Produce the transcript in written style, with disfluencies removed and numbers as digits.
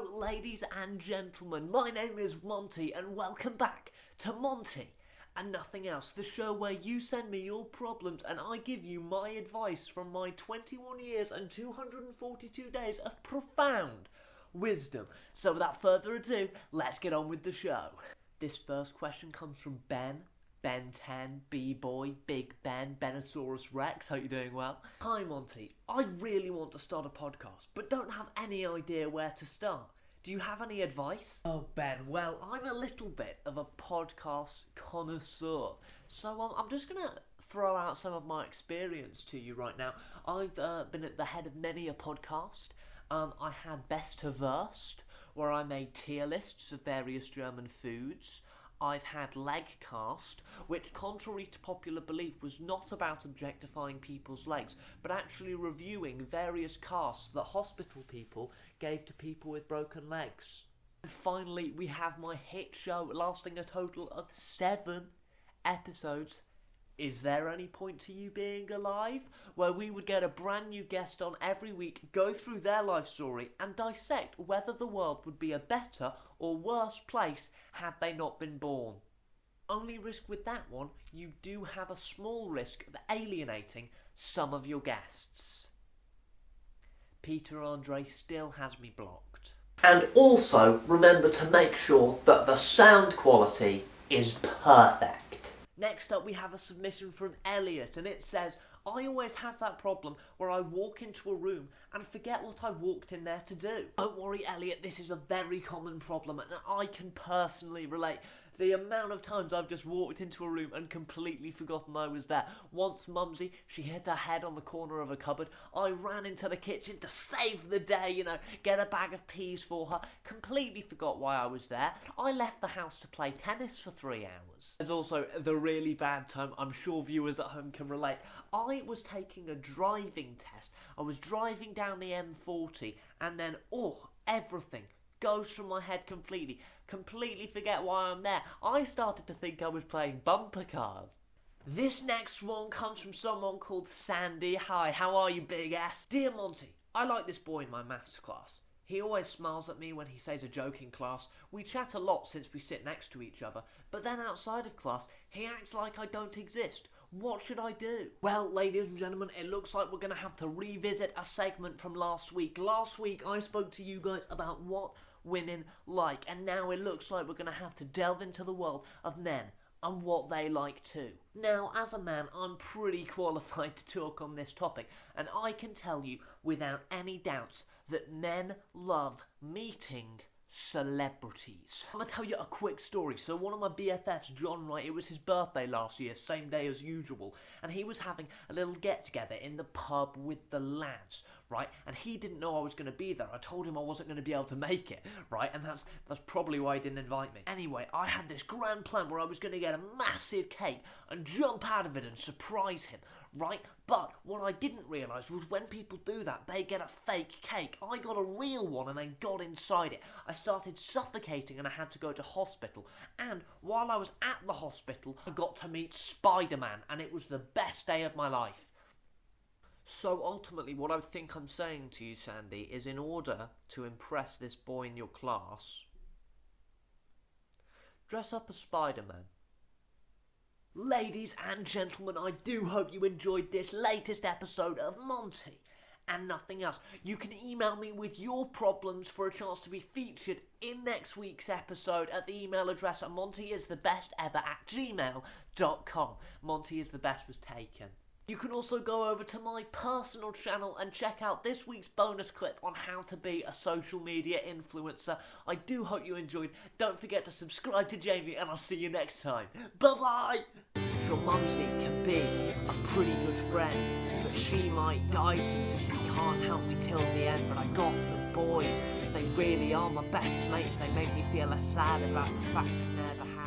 Hello ladies and gentlemen, my name is Monty and welcome back to Monty and Nothing Else, the show where you send me your problems and I give you my advice from my 21 years and 242 days of profound wisdom. So without further ado, let's get on with the show. This first question comes from Ben 10, B-Boy, Big Ben, Benosaurus Rex. Hope you're doing well. Hi Monty, I really want to start a podcast, but don't have any idea where to start. Do you have any advice? Oh Ben, well, I'm a little bit of a podcast connoisseur, so I'm just going to throw out some of my experience to you right now. I've been at the head of many a podcast. I had Best to Worst, where I made tier lists of various German foods. I've had Legcast, which, contrary to popular belief, was not about objectifying people's legs, but actually reviewing various casts that hospital people gave to people with broken legs. And finally, we have my hit show, lasting a total of 7 episodes, Is There Any Point to You Being Alive?, where we would get a brand new guest on every week, go through their life story and dissect whether the world would be a better or worse place had they not been born. Only risk with that one, you do have a small risk of alienating some of your guests. Peter Andre still has me blocked. And also, remember to make sure that the sound quality is perfect. Next up we have a submission from Elliot, and it says, I always have that problem where I walk into a room and forget what I walked in there to do. Don't worry Elliot, this is a very common problem and I can personally relate. The amount of times I've just walked into a room and completely forgotten I was there. Once Mumsy, she hit her head on the corner of a cupboard. I ran into the kitchen to save the day, get a bag of peas for her. Completely forgot why I was there. I left the house to play tennis for 3 hours. There's also the really bad time, I'm sure viewers at home can relate. I was taking a driving test. I was driving down the M40 and then, everything goes from my head completely. Completely forget why I'm there. I started to think I was playing bumper cars. This next one comes from someone called Sandy. Hi, how are you, big ass? Dear Monty, I like this boy in my maths class. He always smiles at me when he says a joke in class. We chat a lot since we sit next to each other, but then outside of class, he acts like I don't exist. What should I do? Well, ladies and gentlemen, it looks like we're going to have to revisit a segment from last week. Last week, I spoke to you guys about what women like, and now it looks like we're going to have to delve into the world of men and what they like too. Now, as a man, I'm pretty qualified to talk on this topic, and I can tell you without any doubts that men love meeting celebrities. I'm going to tell you a quick story. So one of my BFFs, John Wright, it was his birthday last year, same day as usual, and he was having a little get-together in the pub with the lads, right? And he didn't know I was going to be there. I told him I wasn't going to be able to make it, right? And that's probably why he didn't invite me. Anyway, I had this grand plan where I was going to get a massive cake and jump out of it and surprise him, right? But what I didn't realise was when people do that, they get a fake cake. I got a real one and then got inside it. I started suffocating and I had to go to hospital. And while I was at the hospital, I got to meet Spider-Man, and it was the best day of my life. So ultimately, what I think I'm saying to you, Sandy, is in order to impress this boy in your class, dress up as Spider-Man. Ladies and gentlemen, I do hope you enjoyed this latest episode of Monty and Nothing Else. You can email me with your problems for a chance to be featured in next week's episode at the email address at montyisthebestever@gmail.com. Monty is the best was taken. You can also go over to my personal channel and check out this week's bonus clip on how to be a social media influencer. I do hope you enjoyed. Don't forget to subscribe to Jamie, and I'll see you next time. Bye-bye! Your Mumsy can be a pretty good friend, but she might die since she can't help me till the end. But I got the boys. They really are my best mates. They make me feel less sad about the fact I've never had